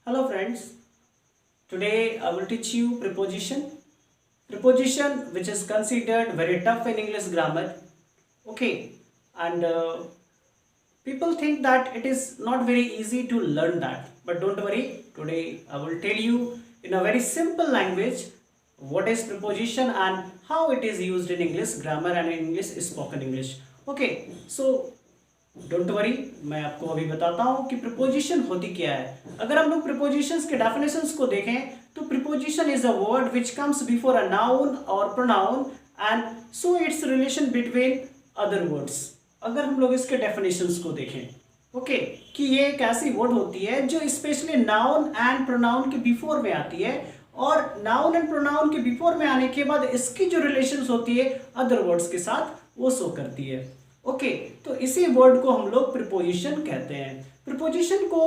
Hello friends, today I will teach you preposition. Preposition which is considered very tough in English grammar. Okay, and people think that it is not very easy to learn that. But don't worry, today I will tell you in a very simple language what is preposition and how it is used in English grammar and in English spoken English. Okay, so don't worry, मैं आपको अभी बताता हूं कि preposition होती क्या है। अगर हम लोग प्रिपोजिशंस के डेफिनेशंस को देखें तो preposition is a word which comes before a noun और pronoun and so its relation between other words. अगर हम लोग इसके डेफिनेशंस को देखें ओके कि ये एक ऐसी वर्ड होती है जो स्पेशली नाउन एंड प्रोनाउन के बिफोर में आती है और नाउन एंड प्रोनाउन के बिफोर में आने के बाद इसकी जो रिलेशंस होती है अदर वर्ड्स के साथ वो शो करती है। ओके तो इसी वर्ड को हम लोग प्रिपोजिशन कहते हैं। प्रिपोजिशन को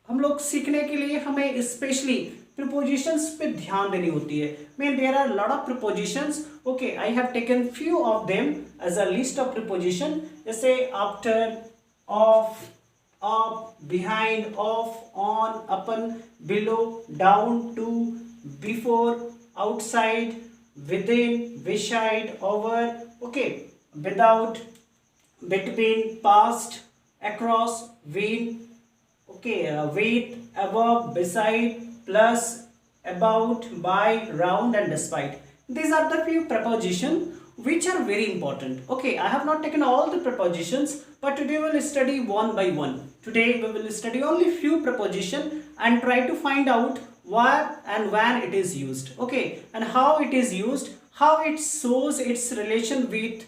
हम लोग सीखने के लिए हमें स्पेशली प्रिपोजिशंस पे ध्यान देनी होती है। Mean there are lot of prepositions. Okay I have taken few of them as a list of preposition, जैसे after, of, up, behind, of, on, upon, below, down, to, before, outside, within, beside, over, okay, without, between, past, across, with, okay, with, above, beside, plus, about, by, round and despite. These are the few prepositions which are very important. Okay, I have not taken all the prepositions, but today we will study one by one. Today we will study only few prepositions and try to find out where and when it is used. Okay, and how it is used, how it shows its relation with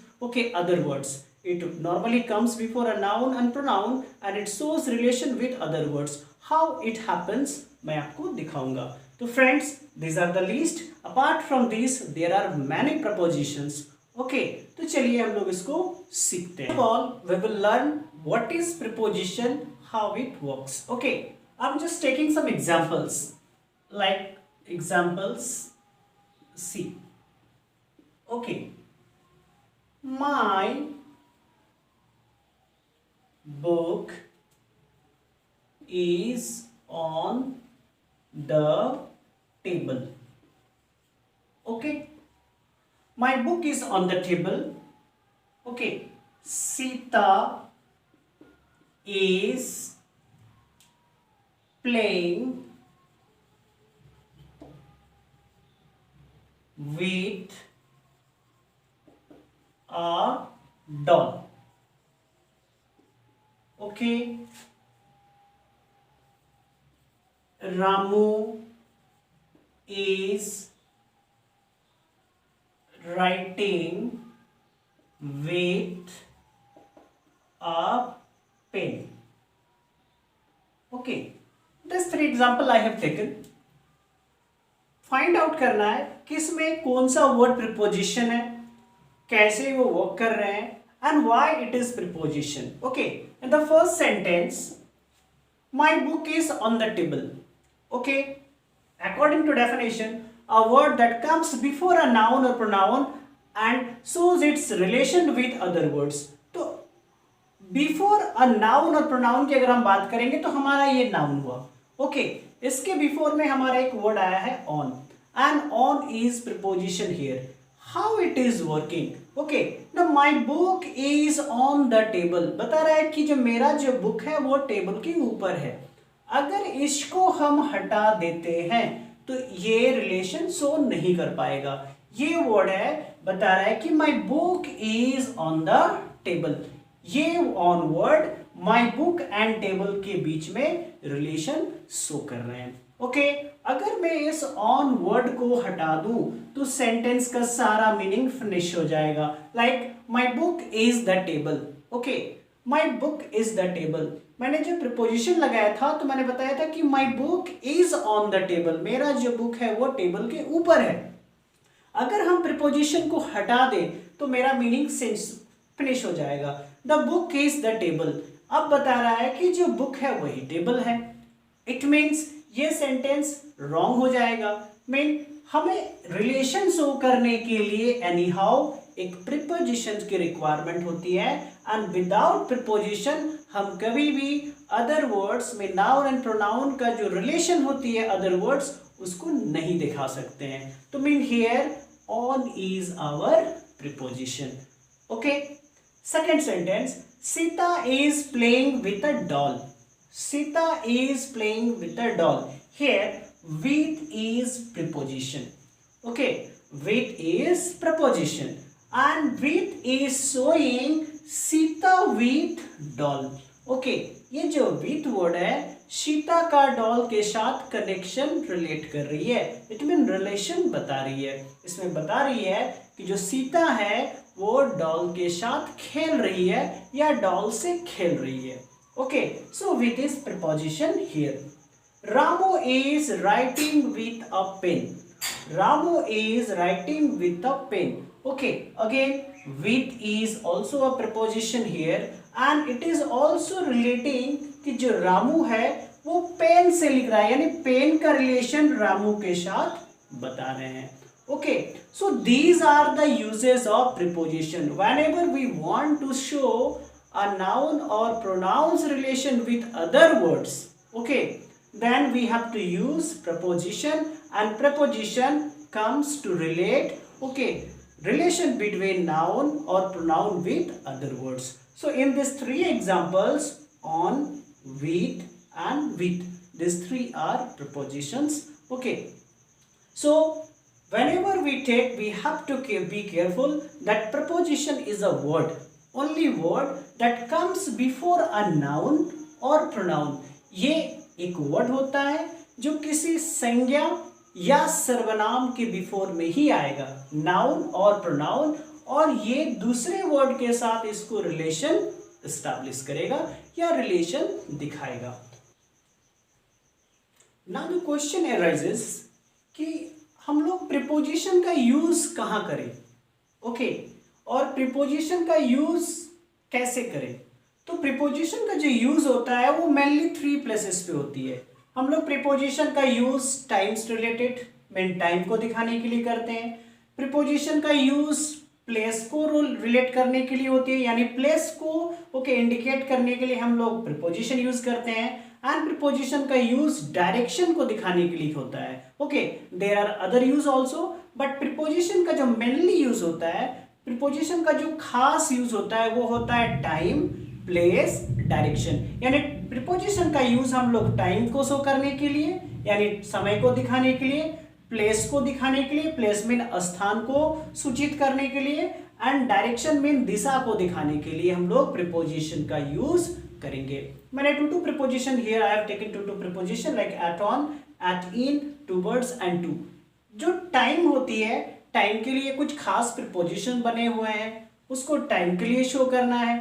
other words. It normally comes before a noun and pronoun and it shows relation with other words. How it happens मैं आपको दिखाऊंगा। तो friends, these are the list. Apart from these, there are many prepositions. Okay, तो चलिए हम लोग इसको सीखते हैं। First of all, we will learn what is preposition, how it works. Okay, I'm just taking some examples. Like examples C. Okay. My book is on the table. Okay, my book is on the table. Okay, Sita is playing with a doll. Okay, Ramu is writing with a pen. Okay, this three example I have taken. Find out करना है किस में कौन सा word preposition है, कैसे वो work कर रहे हैं and why it is preposition. Okay, in the first sentence, my book is on the table. Okay, according to definition, a word that comes before a noun or pronoun and shows its relation with other words. तो before a noun और pronoun की अगर हम बात करेंगे तो हमारा ये noun हुआ। Okay, इसके before में हमारा एक word आया है on and on is preposition here. How it is working? Okay, now my book is on the table. बता रहा है कि जो मेरा जो बुक है वो टेबल के ऊपर है। अगर इसको हम हटा देते हैं तो ये रिलेशन शो नहीं कर पाएगा। ये वर्ड है, बता रहा है कि my book is on the table. ये on word my book and table के बीच में रिलेशन शो कर रहे हैं। ओके, अगर मैं इस ऑन वर्ड को हटा दूं तो सेंटेंस का सारा मीनिंग फिनिश हो जाएगा। Like my book is the table. Okay, my book is the table, मैंने जो प्रिपोजिशन लगाया था तो मैंने बताया था कि my book is on the table, मेरा जो बुक है वो टेबल के ऊपर है। अगर हम प्रिपोजिशन को हटा दें तो मेरा मीनिंग फिनिश हो जाएगा। The book is the table, अब बता रहा है कि जो बुक है वही टेबल है। इट मीन्स ये सेंटेंस रॉन्ग हो जाएगा। मीन हमें रिलेशन शो करने के लिए एनी हाउ एक प्रिपोजिशन की रिक्वायरमेंट होती है एंड विदाउट प्रिपोजिशन हम कभी भी अदर वर्ड्स में नाउन एंड प्रोनाउन का जो रिलेशन होती है अदर वर्ड्स उसको नहीं दिखा सकते हैं. तो mean here on is our preposition. Okay. Second sentence, Sita is playing with a doll. Sita is playing with a doll. Here with is preposition. Okay, with is preposition and with is showing Sita with doll. Okay, ये जो with word है सीता का doll के साथ connection relate कर रही है. It mean relation बता रही है. इसमें बता रही है कि जो सीता है वो डॉल के साथ खेल रही है या डॉल से खेल रही है. Okay, so with is preposition here. Ramu is writing with a pen. Ramu is writing with a pen. Okay, again with is also a preposition here and it is also relating कि जो रामू है वो pen से लिख रहा है यानी pen का रिलेशन रामू के साथ बता रहे हैं. Okay, so these are the uses of preposition. Whenever we want to show a noun or pronouns relation with other words, okay, then we have to use preposition and preposition comes to relate, okay, relation between noun or pronoun with other words. So in these three examples, on, with and with, these three are prepositions. Okay, so whenever we take, we have to be careful that preposition is a word, only word that comes before a noun or pronoun. ये एक word होता है जो किसी संज्ञा या सर्वनाम के बिफोर में ही आएगा, नाउन और प्रोनाउन, और ये दूसरे वर्ड के साथ इसको रिलेशन एस्टैब्लिश करेगा या रिलेशन दिखाएगा. नाउ द क्वेश्चन अराइजेस कि हम लोग प्रीपोजिशन का यूज कहाँ करें. ओके, और प्रीपोजिशन का यूज कैसे करें. तो प्रीपोजिशन का जो यूज होता है वो मेनली 3 प्लेसेस पे होती है. हम लोग प्रीपोजिशन का use times related mean time को दिखाने के लिए करते हैं. प्रीपोजिशन का यूज प्लेस को रिलेट करने के लिए होती है यानी प्लेस को ओके इंडिकेट करने के लिए हम लोग प्रीपोजिशन यूज करते हैं. एंड प्रीपोजिशन का यूज डायरेक्शन को दिखाने के लिए होता है. Okay, there are other use also but preposition का जो मेनली यूज होता है, प्रीपोजिशन का जो खास यूज होता है वो होता है टाइम, प्लेस, डायरेक्शन. यानी प्रीपोजिशन का यूज हम लोग टाइम को शो करने के लिए यानी समय को दिखाने के लिए, प्लेस को दिखाने के लिए, प्लेस मीन स्थान को सूचित करने के लिए, एंड डायरेक्शन मीन दिशा को दिखाने के लिए हम लोग प्रीपोजिशन का यूज करेंगे. मैंने two preposition here I have taken two preposition like at on, at in, towards and to. जो टाइम होती है, टाइम के लिए कुछ खास प्रीपोजिशन बने हुए हैं, उसको टाइम के लिए शो करना है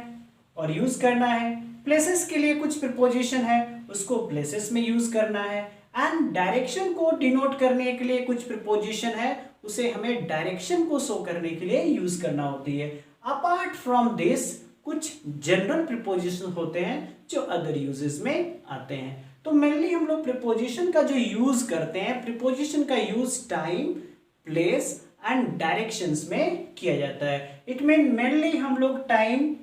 और यूज करना है. प्लेसेस के लिए कुछ प्रीपोजिशन है, उसको प्लेसेस में यूज करना है. एंड डायरेक्शन को डिनोट करने के लिए कुछ प्रीपोजिशन है, उसे हमें डायरेक्शन को शो करने के लिए यूज करना होती है. अपार्ट फ्रॉम दिस कुछ जनरल प्रीपोजिशन होते हैं जो अदर यूजेस में आते हैं. तो मेनली हम लोग प्रीपोजिशन का जो यूज करते हैं, प्रीपोजिशन का use time, place and directions में किया जाता है. इट मीन मेनली हम लोग टाइम,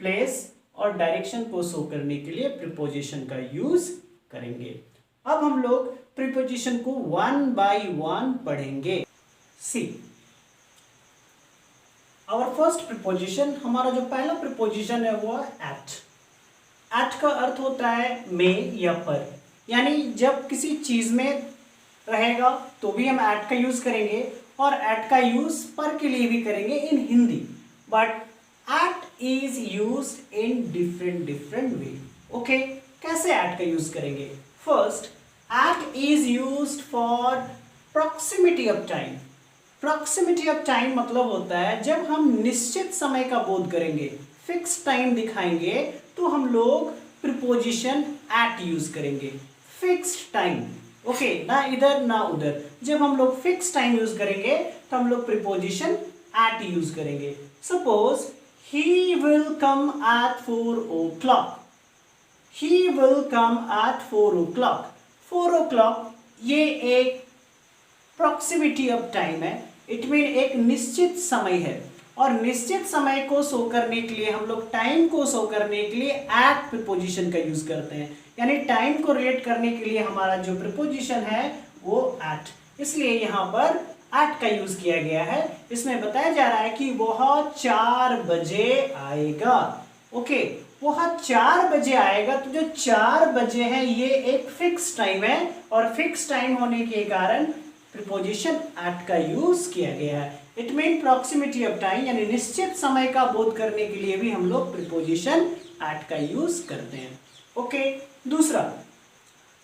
प्लेस और डायरेक्शन को शो करने के लिए प्रीपोजिशन का यूज करेंगे. अब हम लोग प्रीपोजिशन को वन बाय वन पढ़ेंगे. सी आवर फर्स्ट प्रीपोजिशन, हमारा जो पहला प्रीपोजिशन है वो एट. एट का अर्थ होता है में या पर, यानी जब किसी चीज में रहेगा तो भी हम एट का यूज करेंगे और एट का यूज पर के लिए भी करेंगे in Hindi. But at is used in different way. Okay, कैसे at का यूज करेंगे? First, at is used for proximity of time. Proximity of time मतलब होता है जब हम निश्चित समय का बोध करेंगे, फिक्स टाइम दिखाएंगे, तो हम लोग प्रीपोजिशन at यूज करेंगे. फिक्स्ड टाइम, ओके, ना इधर ना उधर. जब हम लोग फिक्स टाइम यूज करेंगे तो हम लोग प्रीपोजिशन at यूज करेंगे. Suppose he will come at 4 o'clock. He will come at 4 o'clock. 4 o'clock ये एक proximity of time है. It mean एक निश्चित समय है. और निश्चित समय को शो करने के लिए हम लोग टाइम को शो करने के लिए एट प्रीपोजिशन का यूज करते हैं, यानी टाइम को रिलेट करने के लिए हमारा जो प्रीपोजिशन है वो एट, इसलिए यहाँ पर एट का यूज किया गया है। इसमें बताया जा रहा है कि वह 4 बजे आएगा। ओके, वह 4 बजे आएगा, तो जो 4 बजे है ये एक फिक्स टाइम है और फिक्स टाइम होने के कारण प्रीपोजिशन एट का यूज किया गया है। It mean proximity of time, यानी निश्चित समय का बोध करने के लिए भी हम लोग प्रीपोजिशन एट का यूज करते हैं। ओके, दूसरा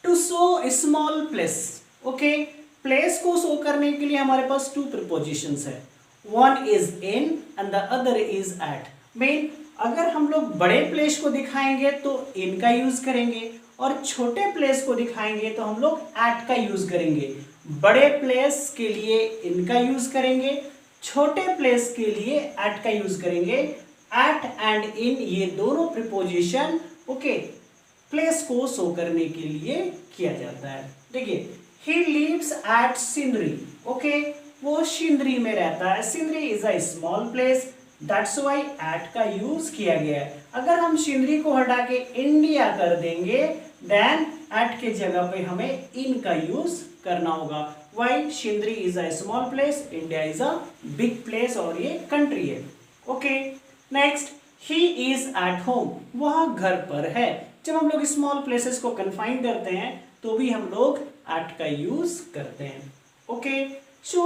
to show small place. Okay, place को शो करने के लिए हमारे पास 2 प्रीपोजिशंस है, one is in and the other is at. Mean अगर हम लोग बड़े प्लेस को दिखाएंगे तो इन का यूज करेंगे और छोटे प्लेस को दिखाएंगे तो हम लोग एट का यूज करेंगे। बड़े प्लेस के लिए इन का यूज करेंगे, छोटे प्लेस के लिए एट का यूज करेंगे। एट एंड इन ये दोनों प्रीपोजिशन ओके प्लेस को शो करने के लिए किया जाता है। देखिए, he lives at Sindri. Okay, वो सिंदरी में रहता है। Sindri is a small place, that's why at का यूज किया गया है। अगर हम सिंदरी को हटा के इंडिया कर देंगे देन एट के जगह पे हमें इन का यूज करना होगा। Why Sindri is a small place, India is a big place और ये कंट्री है। Okay, next he is at home, वह घर पर है। जब हम लोग स्मॉल प्लेसेस को कन्फाइन करते हैं तो भी हम लोग एट का यूज करते हैं। ओके, सो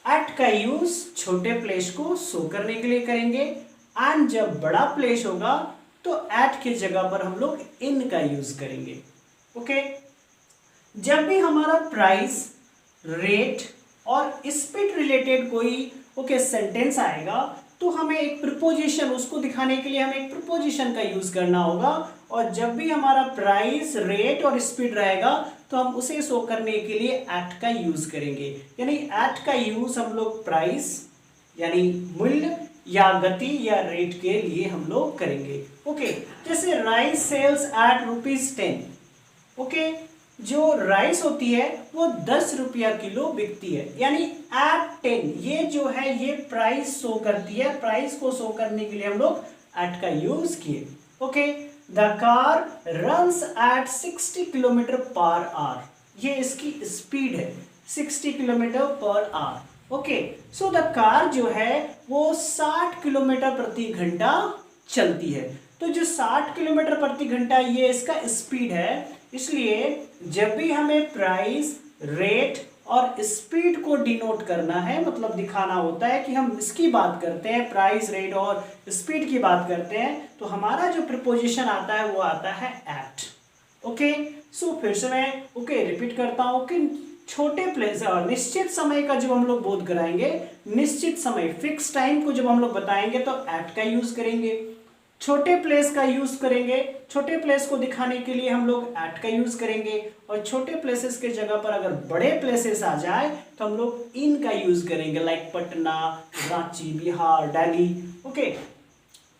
एट का यूज छोटे प्लेस को शो करने के लिए करेंगे एंड जब बड़ा प्लेस होगा तो एट के जगह पर हम लोग इन का यूज करेंगे। ओके, जब भी हमारा प्राइस, रेट और स्पीड रिलेटेड कोई सेंटेंस आएगा तो हमें एक प्रीपोजिशन, उसको दिखाने के लिए हमें एक प्रीपोजिशन का यूज करना होगा। और जब भी हमारा प्राइस, रेट और स्पीड रहेगा तो हम उसे शो करने के लिए एट का यूज करेंगे। यानी एट का यूज हम लोग प्राइस यानी मूल्य या गति या रेट के लिए हम लोग करेंगे। ओके, जैसे राइस सेल्स एट ₹10। ओके, जो राइस होती है वो 10 रुपया किलो बिकती है, यानी एट 10 ये जो है ये प्राइस शो करती है। प्राइस को शो करने के लिए हम लोग एट का यूज किए। Okay, the car runs at 60 kilometre per hour, ये इसकी स्पीड है 60 kilometre per hour. Okay, so the car जो है वो 60 किलोमीटर प्रति घंटा चलती है। तो जो 60 किलोमीटर प्रति घंटा ये इसका स्पीड है, इसलिए जब भी हमें प्राइस, रेट और स्पीड को डिनोट करना है, मतलब दिखाना होता है कि हम इसकी बात करते हैं, प्राइस, रेट और स्पीड की बात करते हैं, तो हमारा जो प्रीपोजिशन आता है वो आता है एट। ओके, सो फिर से मैं रिपीट करता हूं कि छोटे प्लेस और निश्चित समय का जब हम लोग बोध कराएंगे, निश्चित समय, फिक्स टाइम को जब हम लोग बताएंगे तो एट का यूज करेंगे। छोटे प्लेस का यूज करेंगे, छोटे प्लेस को दिखाने के लिए हम लोग एट का यूज करेंगे। और छोटे प्लेसेस के जगह पर अगर बड़े प्लेसेस आ जाए तो हम लोग इन का यूज करेंगे, लाइक पटना, रांची, बिहार, दिल्ली। ओके,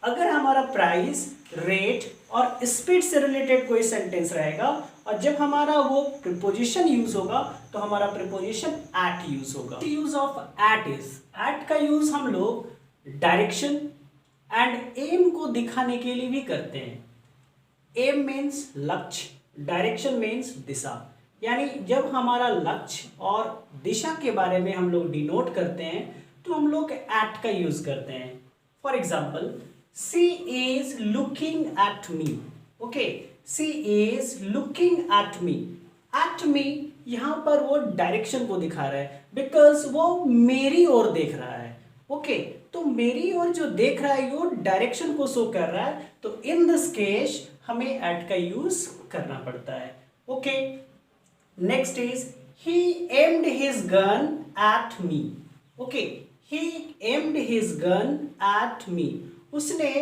अगर हमारा प्राइस, रेट और स्पीड से रिलेटेड कोई सेंटेंस रहेगा और जब हमारा वो प्रीपोजिशन यूज होगा तो हमारा प्रीपोजिशन एट यूज होगा। Use of at is, at का यूज हम लोग डायरेक्शन एंड एम को दिखाने के लिए भी करते हैं। एम मीन्स लक्ष्य, डायरेक्शन मीन्स दिशा, यानी जब हमारा लक्ष्य और दिशा के बारे में हम लोग डिनोट करते हैं तो हम लोग एट का यूज करते हैं। For example, she is looking at me. Okay, she is looking at me. At me यहाँ पर वो डायरेक्शन को दिखा रहा है, बिकॉज वो मेरी ओर देख रहा है। ओके, तो मेरी ओर जो देख रहा है वो डायरेक्शन को शो कर रहा है, तो इन दिस केस हमें एट का यूज करना पड़ता है। Okay, next is he aimed his gun at me. Okay, he aimed his gun at me, उसने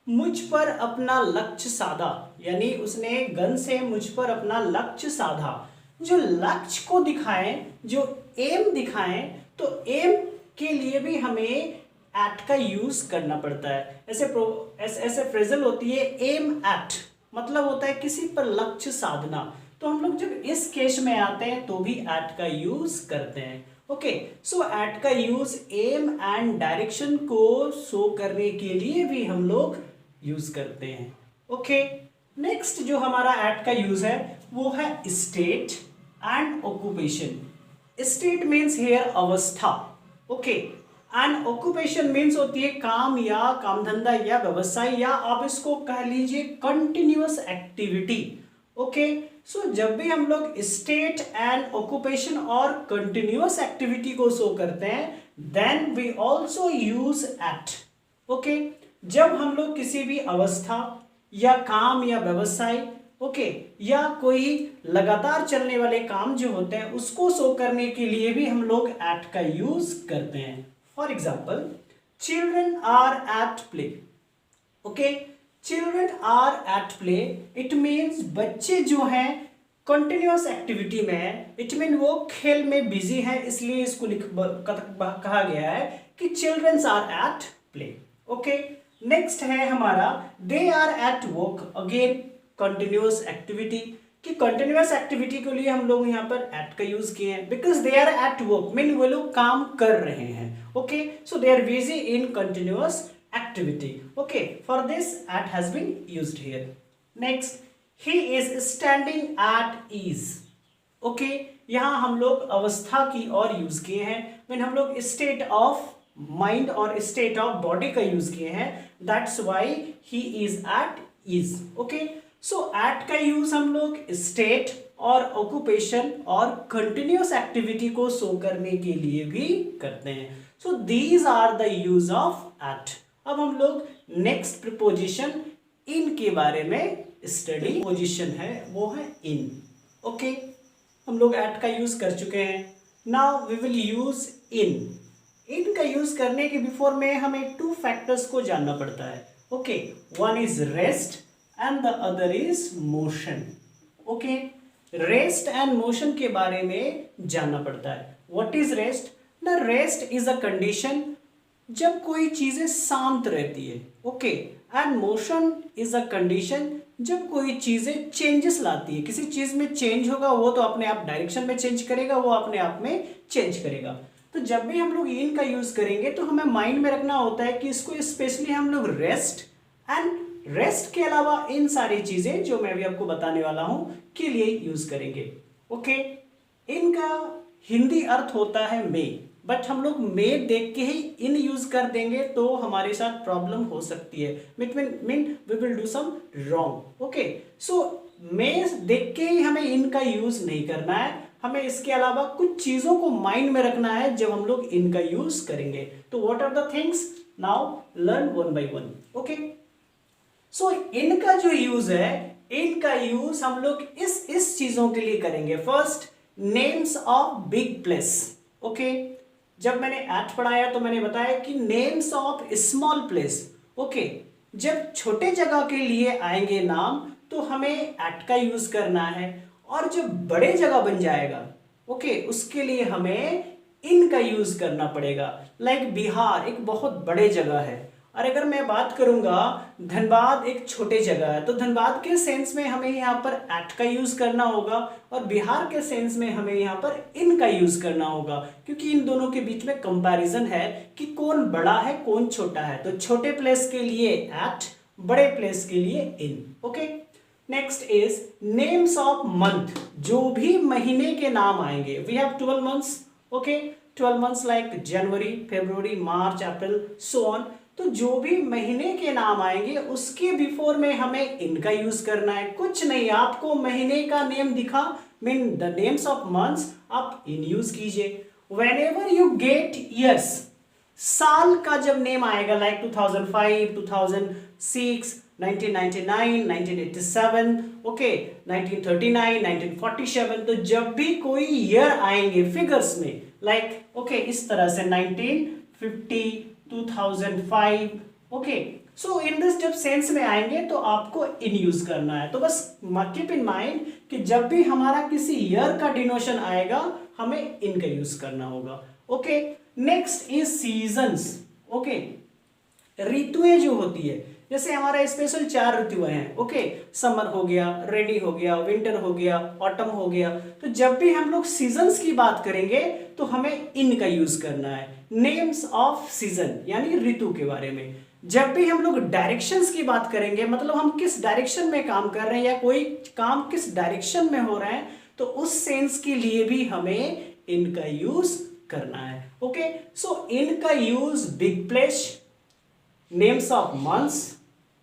मुझ पर अपना लक्ष्य साधा, यानी उसने गन से मुझ पर अपना लक्ष्य साधा। जो लक्ष्य को दिखाएं, जो एम दिखाएं, तो एम के लिए भी हमें एट का यूज करना पड़ता है। ऐसे फ्रेजल होती है एम एट, मतलब होता है किसी पर लक्ष्य साधना। तो हम लोग जब इस केस में आते हैं तो भी एट का यूज करते हैं। ओके, सो एट का यूज एम एंड डायरेक्शन को शो करने के लिए भी हम लोग यूज करते हैं। ओके, नेक्स्ट जो हमारा एट का यूज है वो है state and occupation. State means here अवस्था, ओके, एंड ऑक्यूपेशन मीन्स होती है काम या काम धंधा या व्यवसाय, या आप इसको कह लीजिए कंटिन्यूअस एक्टिविटी। ओके, सो जब भी हम लोग स्टेट एंड ऑक्यूपेशन और कंटिन्यूअस एक्टिविटी को शो करते हैं then we also use at. Okay, जब हम लोग किसी भी अवस्था या काम या व्यवसाय, ओके, या कोई लगातार चलने वाले काम जो होते हैं उसको शो करने के लिए भी हम लोग एट का यूज करते हैं। For example, children are at play. Okay, children are at play, it means बच्चे जो हैं कंटिन्यूअस एक्टिविटी में है, इट मीन वो खेल में बिजी है, इसलिए इसको कहा गया है कि children are at play. Okay, next है हमारा they are at work, again continuous activity, कि कंटिन्यूअस एक्टिविटी के लिए हम लोग यहाँ पर एट का यूज किए हैं because they are at work, mean वो लोग काम कर रहे हैं। Okay, so they are busy in continuous activity. Okay, for this at has been used here. Next, he is standing at ease. Okay, यहाँ हम लोग अवस्था की और यूज किए हैं, when हम लोग state of mind और state of body का यूज किए हैं, that's why he is at ease. Okay, so at का यूज हम लोग state और occupation और continuous activity को शो करने के लिए भी करते हैं। So these are the use of at. अब हम लोग नेक्स्ट प्रीपोजिशन इन के बारे में स्टडी। पोजिशन है वो है इन। ओके, हम लोग एट का यूज कर चुके हैं, now we will use in. In का यूज करने के बिफोर में हमें टू फैक्टर्स को जानना पड़ता है। Okay, one is rest and the other is motion. Okay, rest and motion के बारे में जानना पड़ता है। What is rest? The rest is a condition जब कोई चीजें शांत रहती है। Okay, and motion is a condition जब कोई चीजें चेंजेस लाती है। किसी चीज में चेंज होगा वो तो अपने आप डायरेक्शन में चेंज करेगा, वो अपने आप में चेंज करेगा। तो जब भी हम लोग इन का यूज करेंगे तो हमें माइंड में रखना होता है कि इसको स्पेशली हम लोग रेस्ट एंड रेस्ट के अलावा इन सारी चीजें जो मैं भी आपको बताने वाला हूं के लिए यूज करेंगे। ओके, इनका हिंदी अर्थ होता है मे, बट हम लोग मे देख के ही इन यूज कर देंगे तो हमारे साथ प्रॉब्लम हो सकती है, mean we will do some wrong. Okay, so मे देख के ही हमें इन का यूज नहीं करना है, हमें इसके अलावा कुछ चीजों को माइंड में रखना है जब हम लोग इन का यूज करेंगे। तो what are the things, now learn one by one. Okay, so इनका जो यूज है, इनका यूज हम लोग इस चीजों के लिए करेंगे। First, names of big place. Okay, जब मैंने एट पढ़ाया तो मैंने बताया कि names of small place. Okay, जब छोटे जगह के लिए आएंगे नाम तो हमें एट का यूज करना है, और जब बड़े जगह बन जाएगा ओके उसके लिए हमें इन का यूज करना पड़ेगा। लाइक बिहार एक बहुत बड़े जगह है, और अगर मैं बात करूंगा धनबाद एक छोटे जगह है, तो धनबाद के सेंस में हमें यहाँ पर एट का यूज करना होगा, और बिहार के सेंस में हमें यहाँ पर इन का यूज करना होगा, क्योंकि इन दोनों के बीच में कंपैरिजन है कि कौन बड़ा है कौन छोटा है। तो छोटे प्लेस के लिए एट, बड़े प्लेस के लिए in. Okay, next is names of month. जो भी महीने के नाम आएंगे, we have 12 months. Okay, 12 months like January, February, March, April, so on. तो जो भी महीने के नाम आएंगे उसके बिफोर में हमें इनका यूज करना है। कुछ नहीं, आपको महीने का नेम दिखा, mean the names of months, आप इन यूज कीजिए। व्हेनेवर यू गेट ईयर्स, साल का जब नेम आएगा लाइक 2005, 2006, 1999, 1987, ओके 1939, 1947, तो जब भी कोई ईयर आएंगे फिगर्स में लाइक ओके इस तरह से 1950, 2005, ओके, सो इन दिस जब सेंस में आएंगे तो आपको इन यूज करना है। तो बस कीप इन माइंड कि जब भी हमारा किसी ईयर का डिनोशन आएगा हमें इनका यूज करना होगा। Okay, next is seasons. Okay, ऋतुएं जो होती है, जैसे हमारा स्पेशल 4 ऋतुएं हैं, ओके, समर हो गया, रेनी हो गया, विंटर हो गया, ऑटम हो गया। तो जब भी हम लोग सीजन्स की बात करेंगे तो हमें इन का यूज करना है, नेम्स ऑफ सीजन यानी ऋतु के बारे में। जब भी हम लोग डायरेक्शंस की बात करेंगे, मतलब हम किस डायरेक्शन में काम कर रहे हैं या कोई काम किस डायरेक्शन में हो रहा है, तो उस सेंस के लिए भी हमें इनका यूज करना है। ओके, सो इनका use big place, names of months,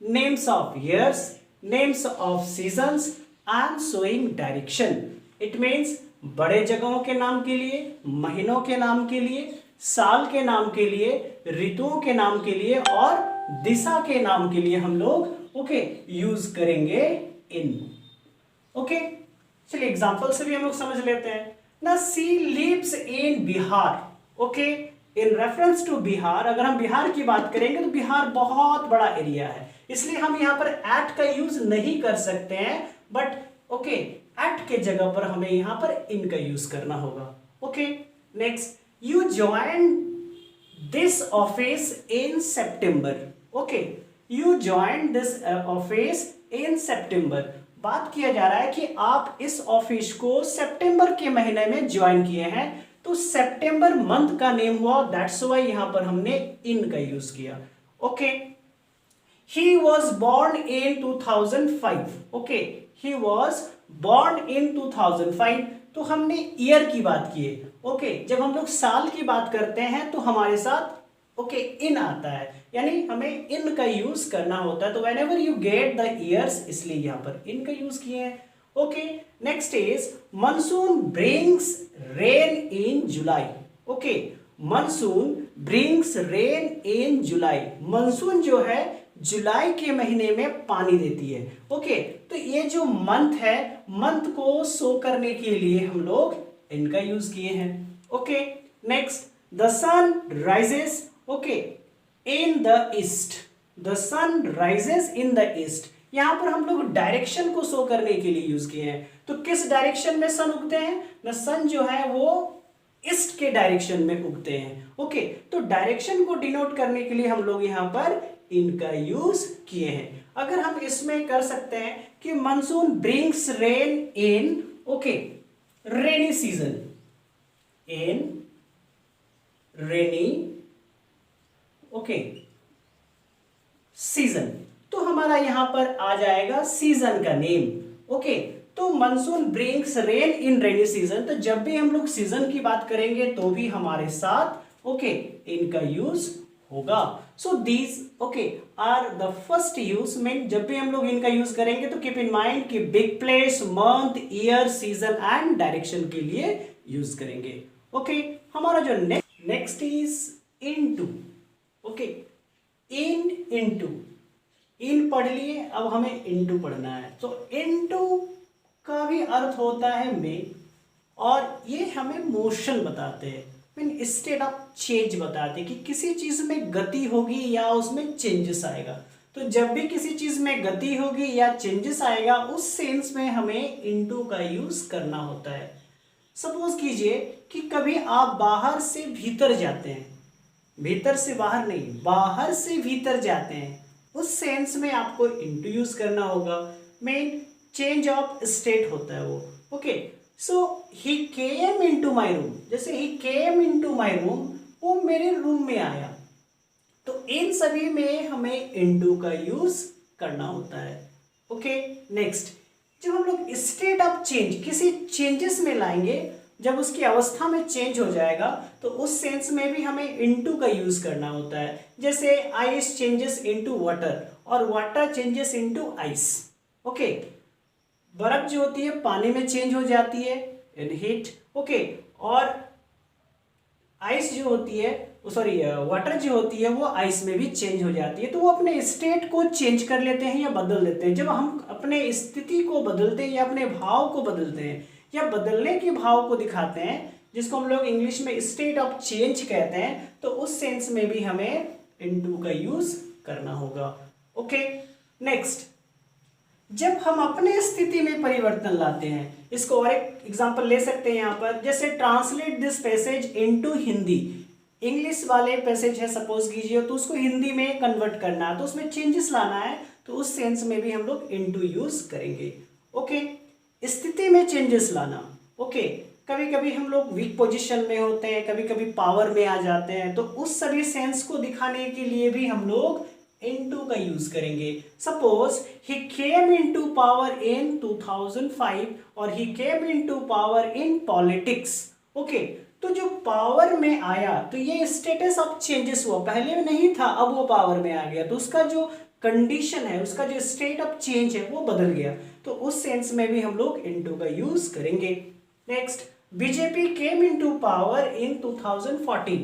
names of years, names of seasons and showing direction. It means बड़े जगहों के नाम के लिए, महीनों के नाम के लिए, साल के नाम के लिए, ऋतुओं के नाम के लिए और दिशा के नाम के लिए हम लोग ओके यूज करेंगे इन। ओके, चलिए एग्जांपल से भी हम लोग समझ लेते हैं ना। She lives in Bihar. Okay, in reference to Bihar, अगर हम बिहार की बात करेंगे तो बिहार बहुत बड़ा एरिया है, इसलिए हम यहाँ पर एट का यूज नहीं कर सकते हैं, बट ओके एट के जगह पर हमें यहाँ पर इन का यूज करना होगा। Okay, next, you join this office in September. Okay, you join this office in September. बात किया जा रहा है कि आप इस ऑफिस को सितंबर के महीने में ज्वाइन किए हैं, तो सितंबर मंथ का नेम हुआ, दैट्स व्हाई यहां पर हमने इन का यूज किया। Okay, he was born in 2005। Okay, he was born in 2005, तो हमने ईयर की बात की है। ओके, जब हम लोग साल की बात करते हैं तो हमारे साथ ओके इन आता है, यानी हमें इन का यूज करना होता है, तो whenever you get the years, इसलिए यहां पर इन का यूज किए हैं। Okay, next is monsoon brings rain in July. Okay, monsoon brings rain in July. Monsoon जो है जुलाई के महीने में पानी देती है। ओके, तो ये जो मंथ है, मंथ को शो करने के लिए हम लोग इनका यूज किए हैं। Okay, next, the sun rises okay in the east. The sun rises in the east, यहां पर हम लोग डायरेक्शन को शो करने के लिए यूज किए हैं। तो किस डायरेक्शन में सन उगते हैं? द सन जो है वो ईस्ट के डायरेक्शन में उगते हैं। ओके, तो डायरेक्शन को डिनोट करने के लिए हम लोग यहां पर इनका यूज किए हैं। अगर हम इसमें कर सकते हैं कि monsoon brings rain in okay rainy season, in rainy okay season, तो हमारा यहां पर आ जाएगा सीजन का नेम। ओके, तो मानसून ब्रिंग्स रेन इन रेनी सीजन, तो जब भी हम लोग सीजन की बात करेंगे तो भी हमारे साथ ओके इनका यूज होगा। So these okay are the first use में, जब भी हम लोग इनका यूज करेंगे तो कीप इन माइंड कि big place, month, year, season and direction के लिए यूज करेंगे। ओके, हमारा जो next is into. Okay, into, in पढ़ लिए, अब हमें इनटू पढ़ना है। तो इनटू का भी अर्थ होता है में, और ये हमें मोशन बताते हैं, मीन स्टेट ऑफ चेंज बताते हैं कि किसी चीज में गति होगी या उसमें चेंजेस आएगा। तो जब भी किसी चीज में गति होगी या चेंजेस आएगा, उस सेंस में हमें इनटू का यूज करना होता है। सपोज कीजिए कि कभी आप बाहर से भीतर जाते हैं, भीतर से बाहर नहीं, बाहर से भीतर जाते हैं, उस सेंस में आपको इनटू यूज करना होगा। मेन चेंज ऑफ स्टेट होता है वो। Okay, so he came into my room, जैसे ही केम इनटू माय रूम, वो मेरे रूम में आया, तो इन सभी में हमें इनटू का यूज करना होता है। ओके, नेक्स्ट, जब हम लोग स्टेट ऑफ चेंज किसी चेंजेस में लाएंगे, जब उसकी अवस्था में चेंज हो जाएगा, तो उस सेंस में भी हमें इनटू का यूज करना होता है। जैसे आइस चेंजेस इनटू वाटर और water changes into ice. Okay, बर्फ जो होती है पानी में चेंज हो जाती है इन हीट। ओके, और आइस जो होती है, सॉरी वाटर जो होती है वो आइस में भी चेंज हो जाती है। तो वो अपने स्टेट को चेंज कर लेते हैं या बदल देते हैं। जब हम अपने स्थिति को बदलते हैं या अपने भाव को बदलते हैं या बदलने के भाव को दिखाते हैं, जिसको हम लोग इंग्लिश में स्टेट ऑफ चेंज कहते हैं, तो उस सेंस में भी हमें इनटू का यूज करना होगा। ओके, नेक्स्ट, जब हम अपने स्थिति में परिवर्तन लाते हैं, इसको और एक एग्जांपल ले सकते हैं यहाँ पर, जैसे translate this passage into Hindi. English वाले पैसेज है सपोज कीजिए, तो उसको हिंदी में कन्वर्ट करना है, तो उसमें चेंजेस लाना है, तो उस सेंस में भी हम लोग इनटू यूज करेंगे। ओके, स्थिति में चेंजेस लाना। ओके, कभी कभी हम लोग वीक पोजीशन में होते हैं, कभी कभी पावर में आ जाते हैं, तो उस सभी सेंस को दिखाने के लिए भी हम लोग इनटू का यूज करेंगे। Suppose he came into power in 2005 और he came into power in politics. Okay, तो जो पावर में आया तो ये स्टेटस अब चेंजेस हुआ, पहले में नहीं था, अब वो पावर में आ गया, तो उसका जो कंडीशन है, उसका जो स्टेट ऑफ चेंज है वो बदल गया, तो उस सेंस में भी हम लोग इनटू का यूज करेंगे। नेक्स्ट, बीजेपी केम इनटू पावर इन 2014।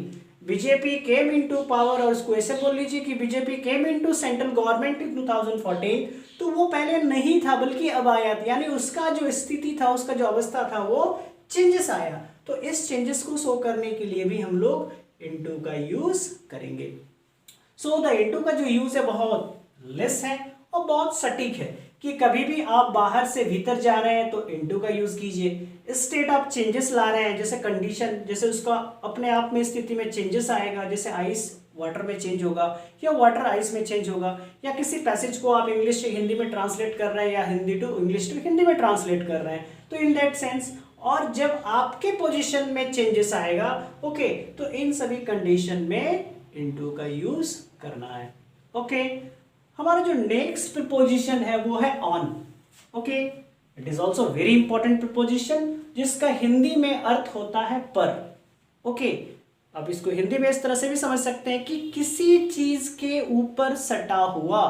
बीजेपी केम इनटू पावर, और उसको ऐसे बोल लीजिए कि BJP came into central government in 2014, तो वो पहले नहीं था बल्कि अब आया था, यानी उसका जो स्थिति था, उसका जो अवस्था था वो चेंजेस आया, तो इस चेंजेस को शो करने के लिए भी हम लोग इनटू का यूज करेंगे। सो द इनटू का जो यूज है बहुत लेस है और बहुत सटीक है, कि कभी भी आप बाहर से भीतर जा रहे हैं तो इनटू का यूज कीजिए। स्टेट ऑफ चेंजेस ला रहे हैं, जैसे कंडीशन, जैसे उसका अपने आप में स्थिति में चेंजेस आएगा, जैसे आइस वाटर में चेंज होगा या वाटर आइस में चेंज होगा, या किसी पैसेज को आप इंग्लिश से हिंदी में ट्रांसलेट कर रहे हैं या Hindi to English to Hindi में ट्रांसलेट कर रहे हैं, तो इन दैट सेंस, और जब आपके पोजीशन में चेंजेस आएगा, ओके, तो इन सभी कंडीशन में इनटू का यूज करना है। ओके, हमारा जो नेक्स्ट प्रीपोजिशन है वो है on. Okay, it is also very important preposition, जिसका हिंदी में अर्थ होता है पर। ओके, अब इसको हिंदी में इस तरह से भी समझ सकते हैं कि किसी चीज के ऊपर सटा हुआ,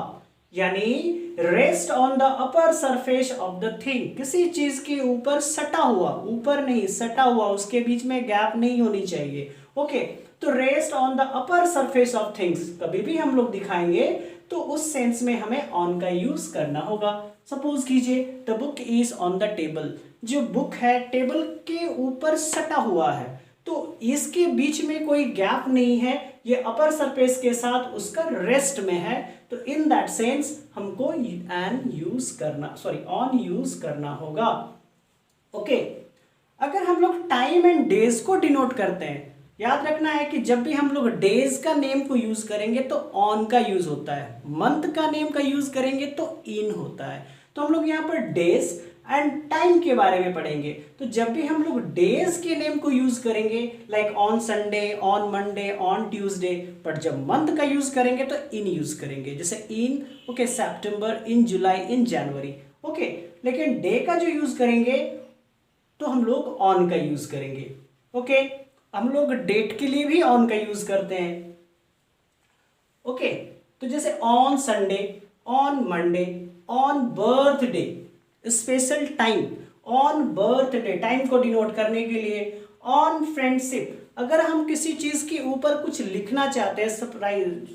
यानी rest on the upper surface of the thing, किसी चीज के ऊपर सटा हुआ, ऊपर नहीं सटा हुआ, उसके बीच में गैप नहीं होनी चाहिए। ओके, तो rest on the upper surface of things कभी भी हम लोग दिखाएंगे तो उस सेंस में हमें ऑन का यूज करना होगा। सपोज कीजिए the book is on the table, जो बुक है टेबल के ऊपर सटा हुआ है, तो इसके बीच में कोई गैप नहीं है, ये अपर सरफेस के साथ उसका रेस्ट में है, तो इन दैट सेंस हमको एन यूज करना, सॉरी ऑन यूज करना होगा। ओके, अगर हम लोग टाइम एंड डेज को डिनोट करते हैं, याद रखना है कि जब भी हम लोग डेज का नेम को यूज करेंगे तो ऑन का यूज होता है, मंथ का नेम का यूज करेंगे तो इन होता है। तो हम लोग यहाँ पर डेज एंड टाइम के बारे में पढ़ेंगे, तो जब भी हम लोग डेज के नेम को यूज करेंगे, like on Sunday, on Monday, on Tuesday, but जब मंथ का यूज करेंगे तो इन यूज करेंगे, जैसे इन, ओके, सितंबर, इन जुलाई, इन जनवरी। ओके, लेकिन डे का जो यूज करेंगे तो हम लोग ऑन का यूज करेंगे। ओके, हम लोग डेट के लिए भी ऑन का यूज करते हैं। ओके, तो जैसे on Sunday, on Monday, on birthday, special time, on birthday time को डिनोट करने के लिए, ऑन फ्रेंडशिप, अगर हम किसी चीज के ऊपर कुछ लिखना चाहते हैं,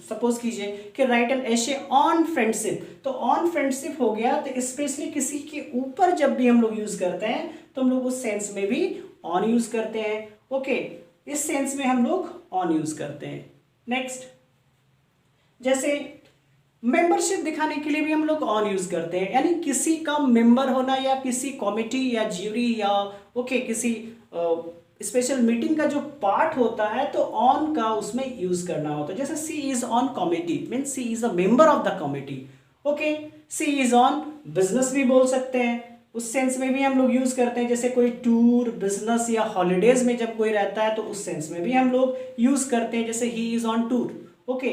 सपोज कीजिए कि right an essay on friendship, तो ऑन फ्रेंडशिप हो गया, तो स्पेशली किसी के ऊपर जब भी हम लोग यूज करते हैं तो हम लोग उस सेंस में भी ऑन यूज करते हैं। ओके, इस सेंस में हम लोग ऑन यूज करते हैं। नेक्स्ट, जैसे मेंबरशिप दिखाने के लिए भी हम लोग ऑन यूज करते हैं, यानी किसी का मेंबर होना या किसी कमिटी या ज्यूरी या ओके किसी स्पेशल मीटिंग का जो पार्ट होता है, तो ऑन का उसमें यूज करना होता है। जैसे she is on committee means she is a member of the committee. Okay, she is on business भी बोल सकते हैं, उस सेंस में भी हम लोग यूज करते हैं, जैसे कोई टूर, बिजनेस या हॉलीडेज में जब कोई रहता है तो उस सेंस में भी हम लोग यूज करते हैं, जैसे he is on tour, okay,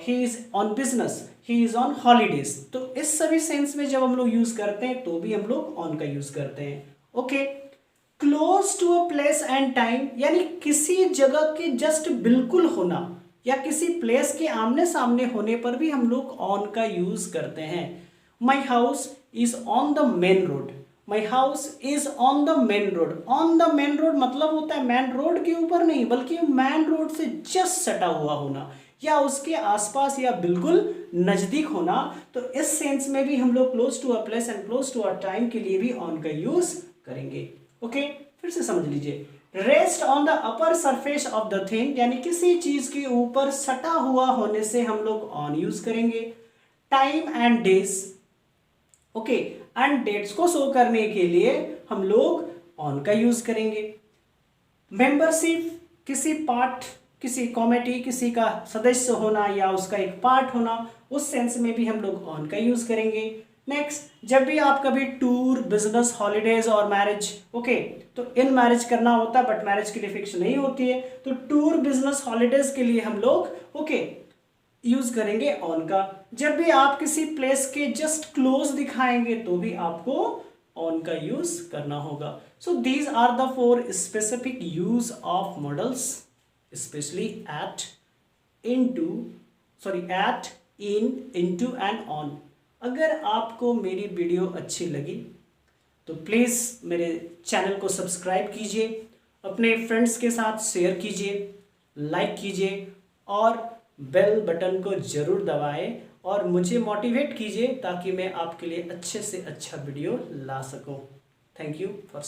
he is on business, he is on holidays, तो इस सभी सेंस में जब हम लोग यूज करते हैं तो भी हम लोग ऑन का यूज करते हैं। Okay, close to a place and time, यानी किसी जगह के जस्ट बिल्कुल होना या किसी प्लेस के आमने सामने होने पर भी हम लोग ऑन का यूज करते हैं। My house is on the main road, my house is on the main road, on the main road मतलब होता है मेन रोड के ऊपर नहीं बल्कि मेन रोड से जस्ट सटा हुआ होना या उसके आसपास या बिल्कुल नजदीक होना, तो इस सेंस में भी हम लोग close to a place and close to a time के लिए भी ऑन का यूज करेंगे। ओके, फिर से समझ लीजिए, rest on the upper surface of the thing, यानी किसी चीज के ऊपर सटा हुआ होने से हम लोग ऑन यूज करेंगे। Time and days, okay, and dates को शो करने के लिए हम लोग ऑन का यूज करेंगे। मेंबरशिप, किसी पार्ट किसी कॉमिटी, किसी का सदस्य होना या उसका एक पार्ट होना, उस सेंस में भी हम लोग ऑन का यूज़ करेंगे। नेक्स्ट, जब भी आप कभी टूर, बिजनेस, हॉलीडेज और मैरिज, ओके, तो इन मैरिज करना होता है बट मैरिज के लिए फिक्स नहीं होती है, तो टूर, बिजनेस, हॉलीडेज के लिए हम लोग ओके यूज करेंगे ऑन का। जब भी आप किसी प्लेस के जस्ट क्लोज दिखाएंगे तो भी आपको ऑन का यूज करना होगा। So these are the 4 specific use of models, specially at, into, at, in, into and on. अगर आपको मेरी वीडियो अच्छी लगी तो प्लीज़ मेरे चैनल को सब्सक्राइब कीजिए, अपने फ्रेंड्स के साथ शेयर कीजिए, लाइक कीजिए और बेल बटन को ज़रूर दबाएं और मुझे मोटिवेट कीजिए ताकि मैं आपके लिए अच्छे से अच्छा वीडियो ला सकूं। Thank you for